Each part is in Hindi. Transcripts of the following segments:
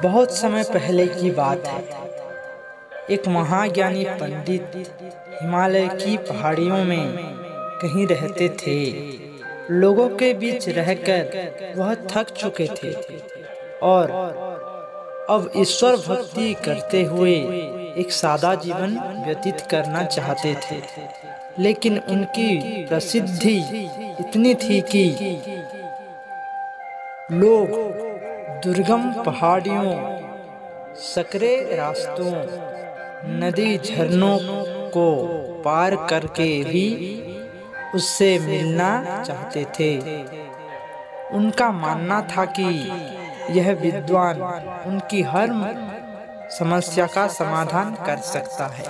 बहुत समय पहले की बात है। एक महाज्ञानी पंडित हिमालय की पहाड़ियों में कहीं रहते थे। लोगों के बीच रहकर वह थक चुके थे और अब ईश्वर भक्ति करते हुए एक सादा जीवन व्यतीत करना चाहते थे। लेकिन उनकी प्रसिद्धि इतनी थी कि लोग दुर्गम पहाड़ियों, सकरे रास्तों, नदी झरनों को पार करके भी उससे मिलना चाहते थे। उनका मानना था कि यह विद्वान उनकी हर समस्या का समाधान कर सकता है।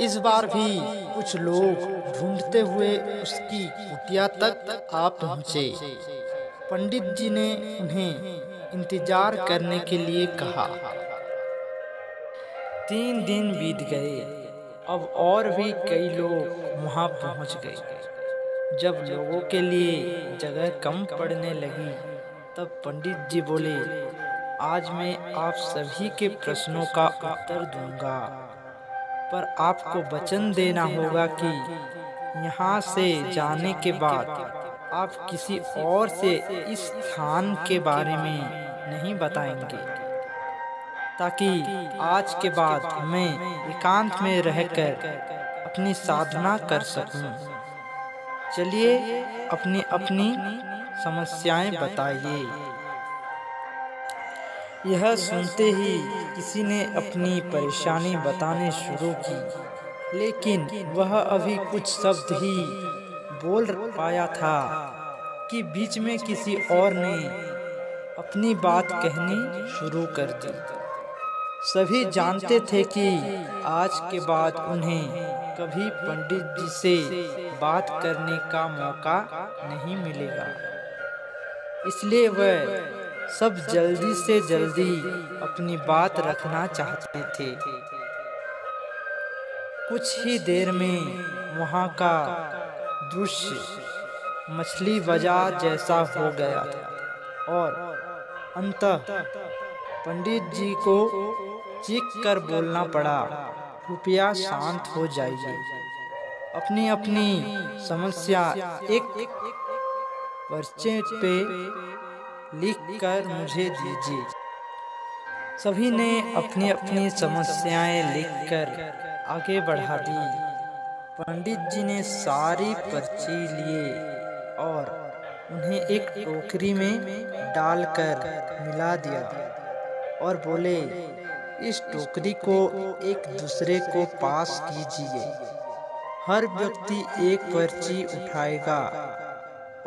इस बार भी कुछ लोग ढूंढते हुए उसकी कुटिया तक आ पहुँचे। पंडित जी ने उन्हें इंतजार करने के लिए कहा। 3 दिन बीत गए। अब और भी कई लोग वहां पहुंच गए। जब लोगों के लिए जगह कम पड़ने लगी, तब पंडित जी बोले, आज मैं आप सभी के प्रश्नों का उत्तर दूंगा, पर आपको वचन देना होगा कि यहाँ से जाने के बाद आप किसी और से इस स्थान के बारे में नहीं बताएंगे, ताकि आज के बाद मैं एकांत में रहकर अपनी साधना कर सकूं। चलिए अपनी अपनी समस्याएं बताइए। यह सुनते ही किसी ने अपनी परेशानी बताने शुरू की, लेकिन वह अभी कुछ शब्द ही बोल पाया था कि बीच में किसी और ने अपनी बात कहनी शुरू कर दी। सभी जानते थे कि आज के बाद उन्हें कभी पंडित जी से बात करने का मौका नहीं मिलेगा, इसलिए वह सब जल्दी से जल्दी अपनी बात रखना चाहते थे। कुछ ही देर में वहाँ का दृश्य मछली बाजार जैसा हो गया था और अंततः पंडित जी को चीख कर बोलना पड़ा, कृपया शांत हो जाइए। अपनी अपनी समस्या एक पर्चे पे लिख कर मुझे दीजिए। सभी ने अपनी अपनी समस्याएं लिखकर आगे बढ़ा दी। पंडित जी ने सारी पर्ची लिए और उन्हें एक टोकरी में डालकर मिला दिया और बोले, इस टोकरी को एक दूसरे को पास कीजिए। हर व्यक्ति एक पर्ची उठाएगा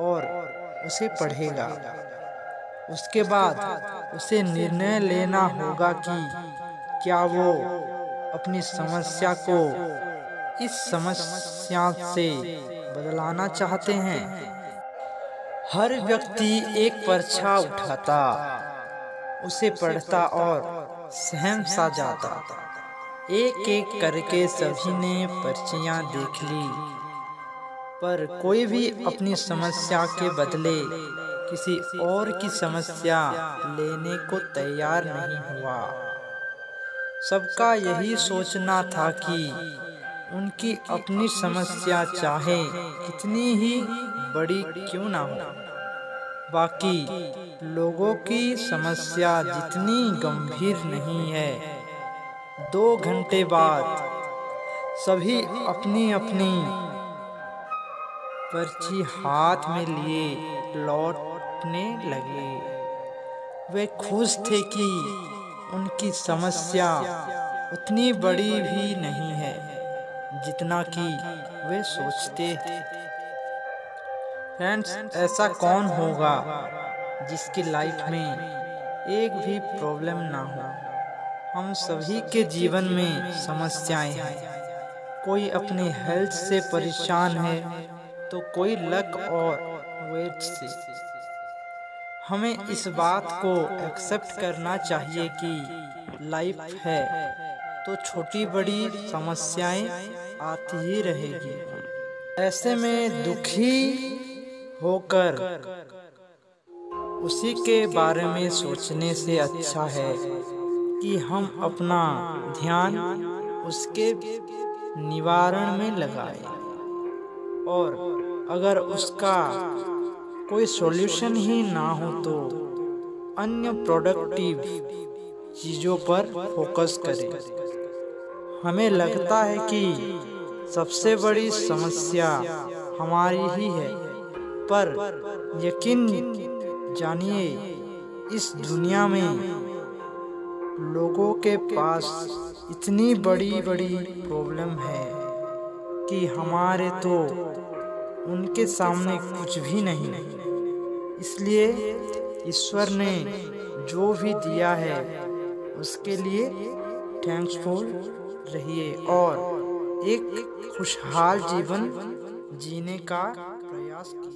और उसे पढ़ेगा। उसके बाद उसे निर्णय लेना होगा कि क्या वो अपनी समस्या को इस समस्या से बदलाना चाहते हैं। हर व्यक्ति एक पर्चा उठाता, उसे पढ़ता और सहम सा जाता। एक एक करके सभी ने पर्चियां देख ली, पर कोई भी अपनी समस्या के बदले किसी और की समस्या लेने को तैयार नहीं हुआ। सबका यही सोचना था कि उनकी अपनी समस्या चाहे कितनी ही बड़ी क्यों ना हो, बाकी लोगों की समस्या जितनी गंभीर नहीं है। 2 घंटे बाद सभी अपनी अपनी पर्ची हाथ में लिए लौटने लगे। वे खुश थे कि उनकी समस्या उतनी बड़ी भी नहीं है जितना कि वे सोचते थे। फ्रेंड्स, ऐसा कौन होगा जिसकी लाइफ में एक भी प्रॉब्लम ना हो। हम सभी के जीवन में समस्याएं हैं। कोई अपनी हेल्थ से परेशान है तो कोई लक और वेट से। हमें इस बात को एक्सेप्ट करना चाहिए कि लाइफ है तो छोटी बड़ी समस्याएं आती ही रहेगी। ऐसे में दुखी होकर उसी के बारे में सोचने से अच्छा है कि हम अपना ध्यान उसके निवारण में लगाएं। और अगर उसका कोई सॉल्यूशन ही ना हो तो अन्य प्रोडक्टिव चीज़ों पर फोकस करें। हमें लगता है कि सबसे बड़ी समस्या हमारी ही है, पर यकीन जानिए इस दुनिया में लोगों के पास इतनी बड़ी बड़ी प्रॉब्लम है कि हमारे तो उनके सामने कुछ भी नहीं। इसलिए ईश्वर ने जो भी दिया है उसके लिए थैंक्सफुल रहिए और एक खुशहाल जीवन जीने का प्रयास कीजिए।